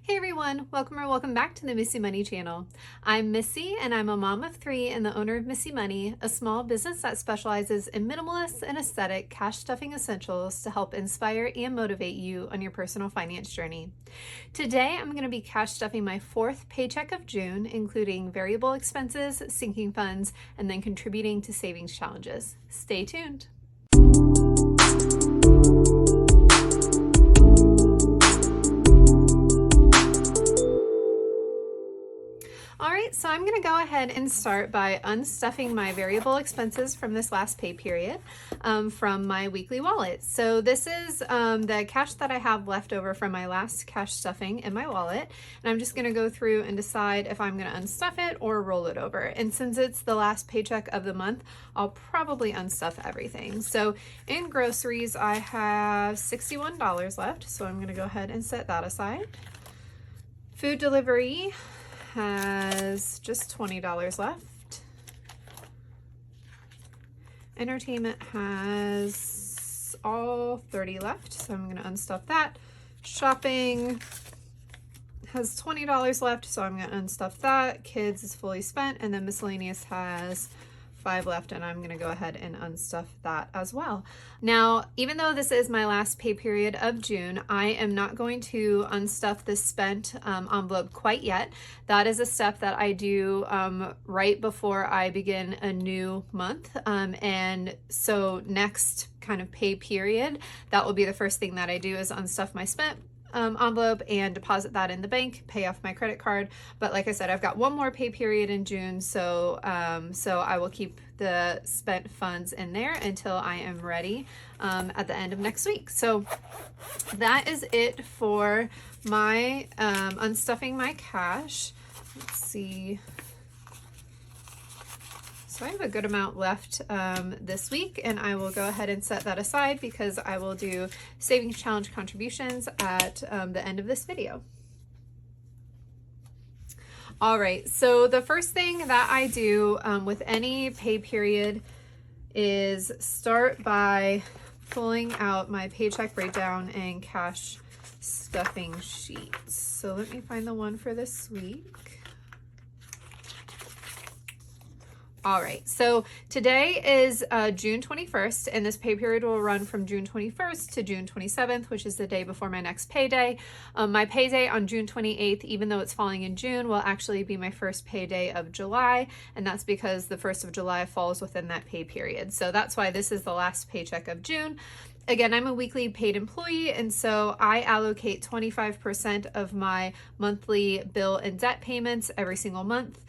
Hey everyone, welcome back to the Missy Money channel. I'm Missy and I'm a mom of 3 and the owner of Missy Money, a small business that specializes in minimalist and aesthetic cash stuffing essentials to help inspire and motivate you on your personal finance journey. Today I'm going to be cash stuffing my 4th paycheck of June, including variable expenses, sinking funds, and then contributing to savings challenges. Stay tuned. All right, so I'm gonna go ahead and start by unstuffing my variable expenses from this last pay period from my weekly wallet. So this is the cash that I have left over from my last cash stuffing in my wallet. And I'm just gonna go through and decide if I'm gonna unstuff it or roll it over. And since it's the last paycheck of the month, I'll probably unstuff everything. So in groceries, I have $61 left. So I'm gonna go ahead and set that aside. Food delivery has just $20 left. Entertainment has all $30 left, so I'm going to unstuff that. Shopping has $20 left, so I'm going to unstuff that. Kids is fully spent, and then miscellaneous has $5 left, and I'm going to go ahead and unstuff that as well. Now, even though this is my last pay period of June, I am not going to unstuff the spent envelope quite yet. That is a step that I do right before I begin a new month. And so next kind of pay period, that will be the first thing that I do is unstuff my spent envelope and deposit that in the bank, pay off my credit card. But like I said, I've got one more pay period in June, so I will keep the spent funds in there until I am ready at the end of next week. So that is it for my unstuffing my cash. Let's see. So I have a good amount left this week, and I will go ahead and set that aside because I will do savings challenge contributions at the end of this video. All right, so the first thing that I do with any pay period is start by pulling out my paycheck breakdown and cash stuffing sheets. So let me find the one for this week. All right, so today is June 21st, and this pay period will run from June 21st to June 27th, which is the day before my next payday. My payday on June 28th, even though it's falling in June, will actually be my first payday of July, and that's because the 1st of July falls within that pay period. So that's why this is the last paycheck of June. Again, I'm a weekly paid employee, and so I allocate 25% of my monthly bill and debt payments every single month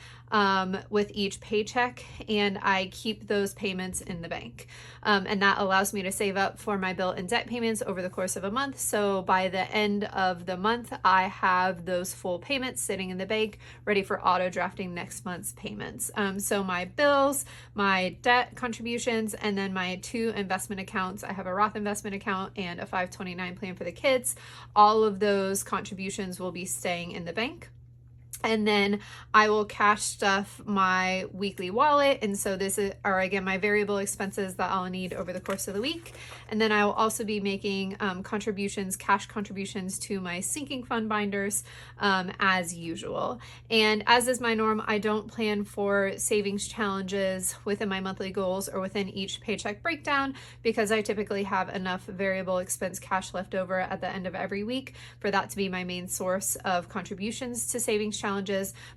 with each paycheck, and I keep those payments in the bank. And that allows me to save up for my bill and debt payments over the course of a month. So by the end of the month, I have those full payments sitting in the bank ready for auto drafting next month's payments. So my bills, my debt contributions, and then my 2 investment accounts. I have a Roth investment account and a 529 plan for the kids. All of those contributions will be staying in the bank. And then I will cash stuff my weekly wallet. And so this are again my variable expenses that I'll need over the course of the week. And then I will also be making contributions, cash contributions to my sinking fund binders as usual. And as is my norm, I don't plan for savings challenges within my monthly goals or within each paycheck breakdown because I typically have enough variable expense cash left over at the end of every week for that to be my main source of contributions to savings challenges.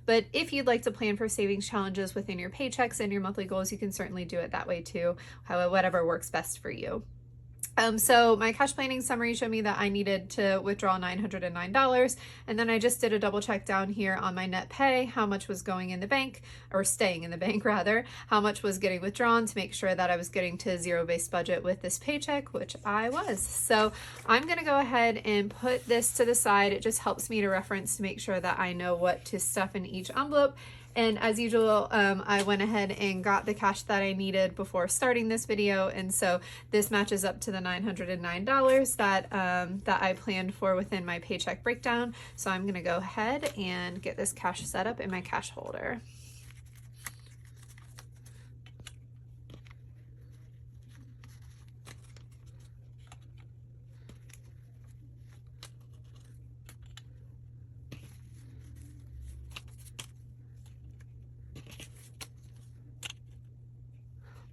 But if you'd like to plan for savings challenges within your paychecks and your monthly goals, you can certainly do it that way too, whatever works best for you. So my cash planning summary showed me that I needed to withdraw $909, and then I just did a double check down here on my net pay, how much was going in the bank, or staying in the bank rather, how much was getting withdrawn to make sure that I was getting to zero-based budget with this paycheck, which I was. So I'm gonna go ahead and put this to the side. It just helps me to reference to make sure that I know what to stuff in each envelope. And as usual, I went ahead and got the cash that I needed before starting this video. And so this matches up to the $909 that I planned for within my paycheck breakdown. So I'm gonna go ahead and get this cash set up in my cash holder.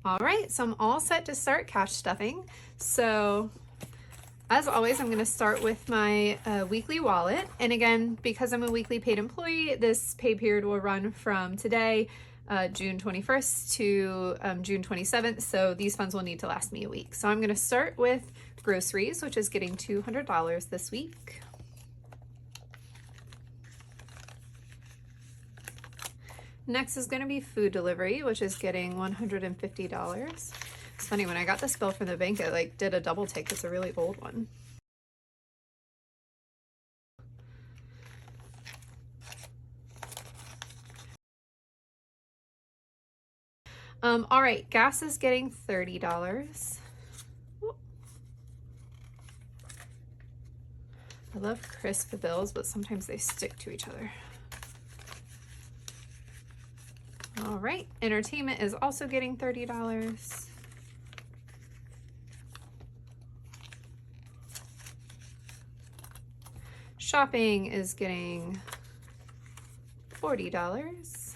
All right, so I'm all set to start cash stuffing. So as always, I'm going to start with my weekly wallet. And again, because I'm a weekly paid employee, this pay period will run from today, June 21st to June 27th. So these funds will need to last me a week. So I'm going to start with groceries, which is getting $200 this week. Next is going to be food delivery, which is getting $150. It's funny, when I got this bill from the bank, I did a double take. It's a really old one. All right, gas is getting $30. I love crisp bills, but sometimes they stick to each other. All right, entertainment is also getting $30. Shopping is getting $40.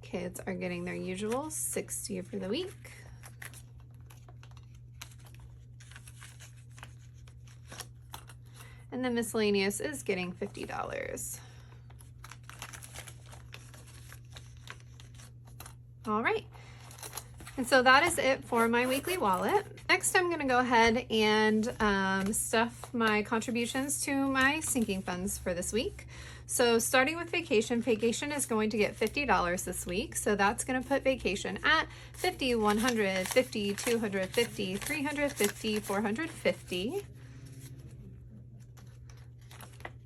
Kids are getting their usual $60 for the week. And then miscellaneous is getting $50. All right. And so that is it for my weekly wallet. Next, I'm going to go ahead and stuff my contributions to my sinking funds for this week. So starting with vacation, vacation is going to get $50 this week. So that's going to put vacation at $50, $100, $50, $250, $350, $450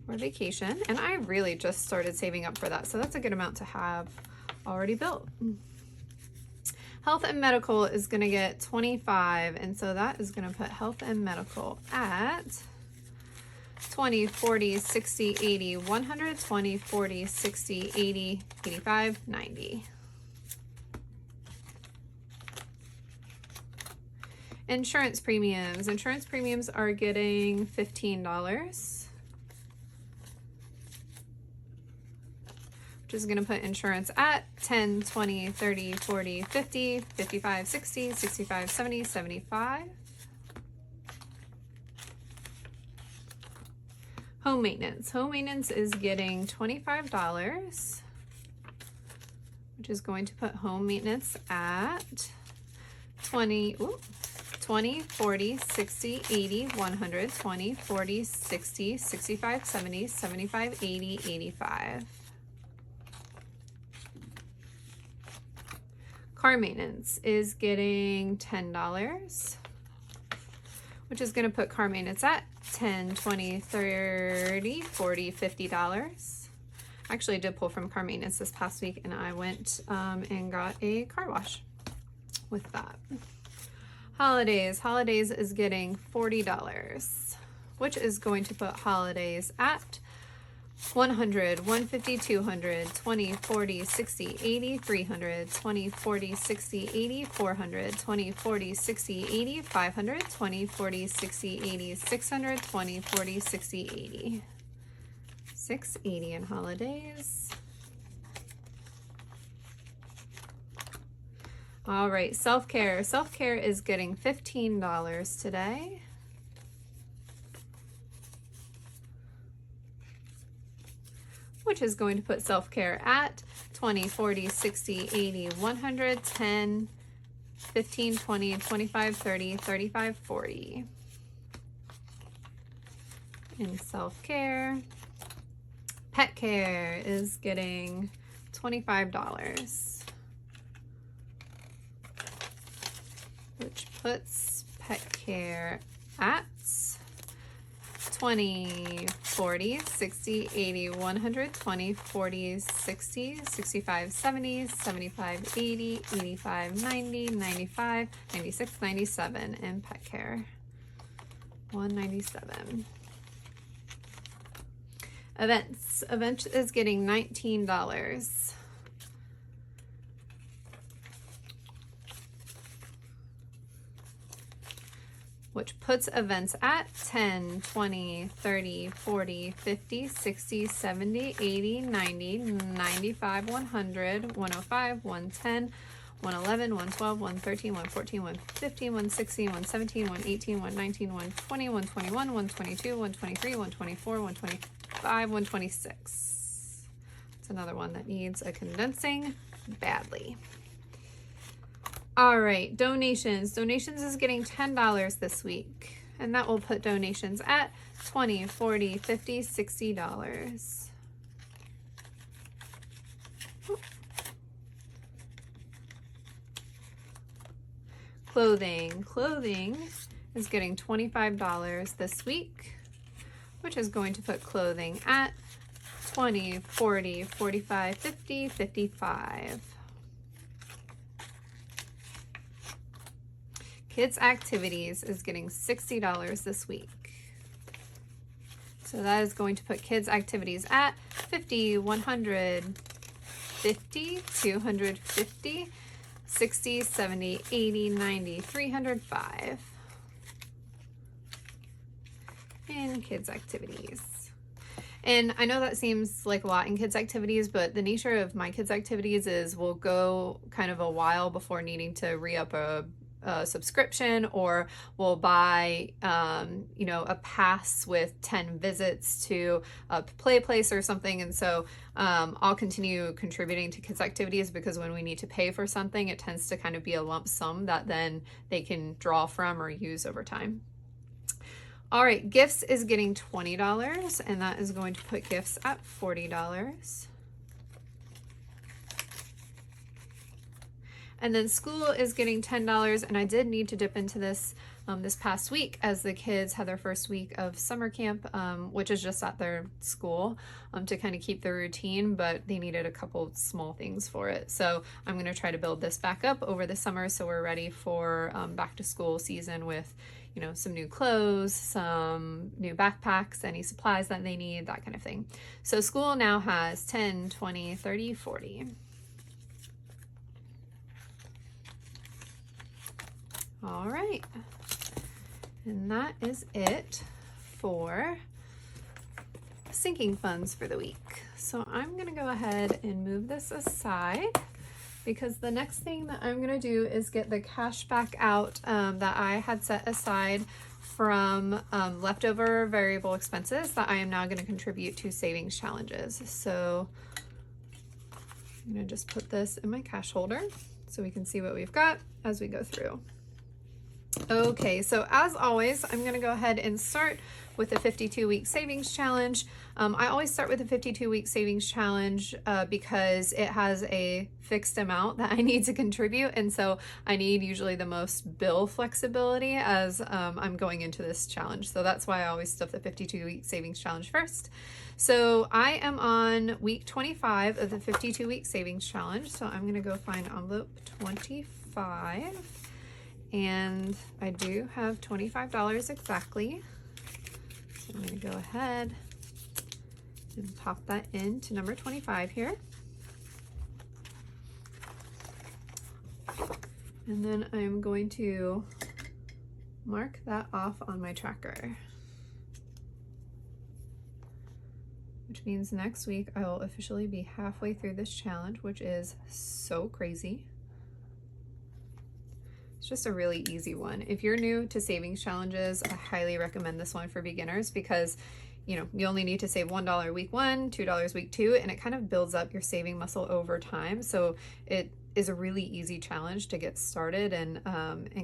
for vacation. And I really just started saving up for that. So that's a good amount to have already built. Health and medical is going to get $25, and so that is going to put health and medical at 20, 40, 60, 80, 100, 20, 40, 60, 80, 85, 90. Insurance premiums. Insurance premiums are getting $15. Which is going to put insurance at 10, 20, 30, 40, 50, 55, 60, 65, 70, 75. Home maintenance. Home maintenance is getting $25, which is going to put home maintenance at 20, 40, 60, 80, 100, 20, 40, 60, 65, 70, 75, 80, 85. Car maintenance is getting $10, which is going to put car maintenance at 10, 20, 30, 40, $50. I actually did pull from car maintenance this past week, and I went and got a car wash with that. Holidays. Holidays is getting $40, which is going to put holidays at 100, 150, 200, 20, 40, 60, 80, 300, 20, 40, 60, 80, 400, 20, 40, 60, 80, 500, 20, 40, 60, 80, 600, 20, 40, 60, 80. 680 in holidays. All right, self-care. Self-care is getting $15 today. Which is going to put self-care at 20, 40, 60, 80, 100, 10, 15, 20, 25, 30, 35, 40. In self-care. Pet care is getting $25, which puts pet care at 20, 40, 60, 80, 100, 20, 40, 60, 65, 70, 75, 80, 85, 90, 95, 96, 97 in pet care. 197. Events. Event is getting $19. which puts events at 10, 20, 30, 40, 50, 60, 70, 80, 90, 95, 100, 105, 110, 111, 112, 113, 114, 115, 116, 117, 118, 119, 120, 121, 122, 123, 124, 125, 126. It's another one that needs a condensing badly. All right, donations. Donations is getting $10 this week, and that will put donations at $20, $40, $50, $60. Clothing. Clothing is getting $25 this week, which is going to put clothing at $20, $40, $45, $50, $55. Kids Activities is getting $60 this week. So that is going to put Kids Activities at $50, $150, $250, $60, $70, $80, $90, $305 in Kids Activities. And I know that seems like a lot in Kids Activities, but the nature of my Kids Activities is we'll go kind of a while before needing to re-up a subscription, or we'll buy you know, a pass with 10 visits to a play place or something. And so I'll continue contributing to Kids Activities, because when we need to pay for something, it tends to kind of be a lump sum that then they can draw from or use over time. All right, gifts is getting $20, and that is going to put gifts at $40. And then school is getting $10, and I did need to dip into this this past week as the kids had their first week of summer camp, which is just at their school, to kind of keep the routine, but they needed a couple small things for it. So I'm going to try to build this back up over the summer so we're ready for back to school season with, you know, some new clothes, some new backpacks, any supplies that they need, that kind of thing. So school now has 10, 20, 30, 40. All right, and that is it for sinking funds for the week. So I'm gonna go ahead and move this aside, because the next thing that I'm gonna do is get the cash back out that I had set aside from leftover variable expenses that I am now gonna contribute to savings challenges. So I'm gonna just put this in my cash holder so we can see what we've got as we go through. Okay, so as always, I'm going to go ahead and start with the 52-week savings challenge. I always start with the 52-week savings challenge because it has a fixed amount that I need to contribute, and so I need usually the most bill flexibility as I'm going into this challenge. So that's why I always stuff the 52-week savings challenge first. So I am on week 25 of the 52-week savings challenge, so I'm going to go find envelope 25. And I do have $25 exactly. So I'm going to go ahead and pop that into number 25 here. And then I'm going to mark that off on my tracker, which means next week I will officially be halfway through this challenge, which is so crazy. It's just a really easy one. If you're new to savings challenges, I highly recommend this one for beginners, because you know, you only need to save $1 week 1, $2 week 2, and it kind of builds up your saving muscle over time. So it is a really easy challenge to get started, and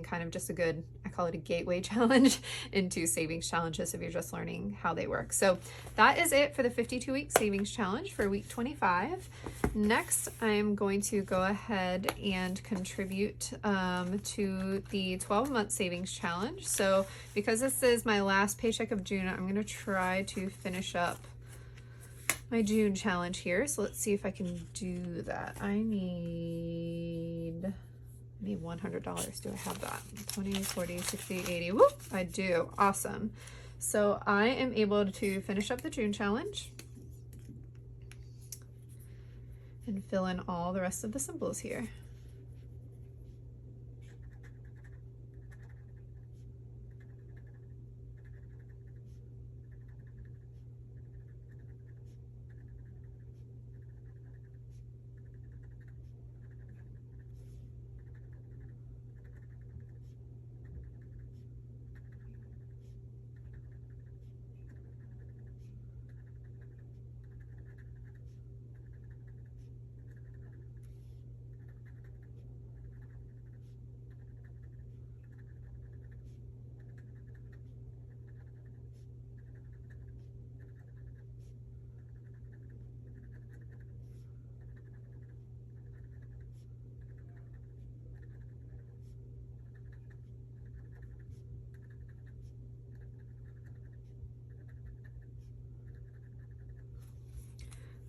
kind of just a good, I call it a gateway challenge into savings challenges if you're just learning how they work. So that is it for the 52-week savings challenge for week 25. Next, I'm going to go ahead and contribute to the 12-month savings challenge. So because this is my last paycheck of June, I'm going to try to finish up my June challenge here. So let's see if I can do that. I need $100. Do I have that? 20, 40, 60, 80. Whoop, I do. Awesome. So I am able to finish up the June challenge and fill in all the rest of the symbols here.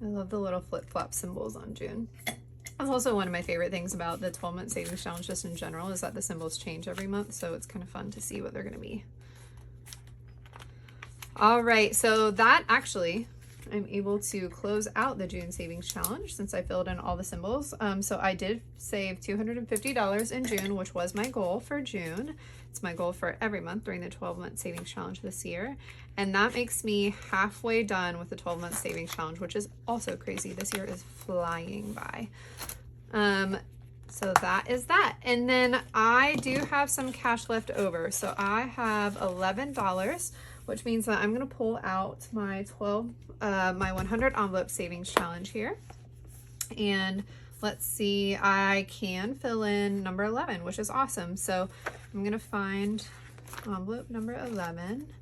I love the little flip-flop symbols on June. That's also one of my favorite things about the 12-month savings challenge just in general, is that the symbols change every month, so it's kind of fun to see what they're going to be. All right, so that actually, I'm able to close out the June savings challenge since I filled in all the symbols. So I did save $250 in June, which was my goal for June. It's my goal for every month during the 12-month savings challenge this year. And that makes me halfway done with the 12-month savings challenge, which is also crazy. This year is flying by. So that is that. And then I do have some cash left over. So I have $11, which means that I'm going to pull out my my 100 envelope savings challenge here. And let's see, I can fill in number 11, which is awesome. So I'm going to find envelope number 11.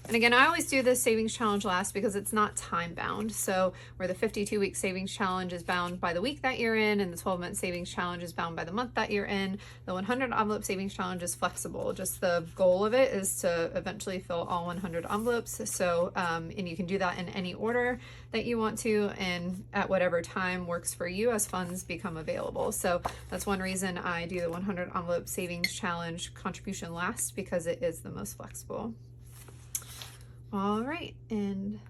And again, I always do this savings challenge last because it's not time bound. So where the 52-week savings challenge is bound by the week that you're in, and the 12-month savings challenge is bound by the month that you're in, the 100 envelope savings challenge is flexible. Just the goal of it is to eventually fill all 100 envelopes. So, and you can do that in any order that you want to, and at whatever time works for you as funds become available. So that's one reason I do the 100 envelope savings challenge contribution last, because it is the most flexible. All right, and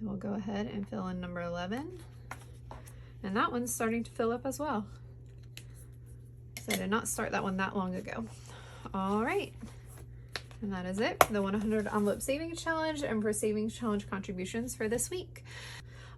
I will go ahead and fill in number 11. And that one's starting to fill up as well. So I did not start that one that long ago. All right, and that is it, the 100 envelope savings challenge and for savings challenge contributions for this week.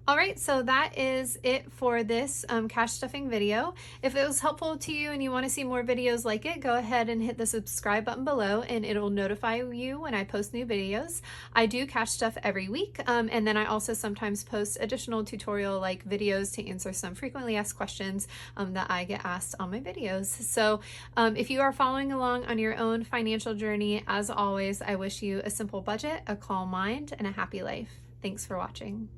All right, so that is it for this cash stuffing video. If it was helpful to you and you want to see more videos like it, go ahead and hit the subscribe button below and it'll notify you when I post new videos. I do cash stuff every week, and then I also sometimes post additional tutorial-like videos to answer some frequently asked questions that I get asked on my videos. So if you are following along on your own financial journey, as always, I wish you a simple budget, a calm mind, and a happy life. Thanks for watching.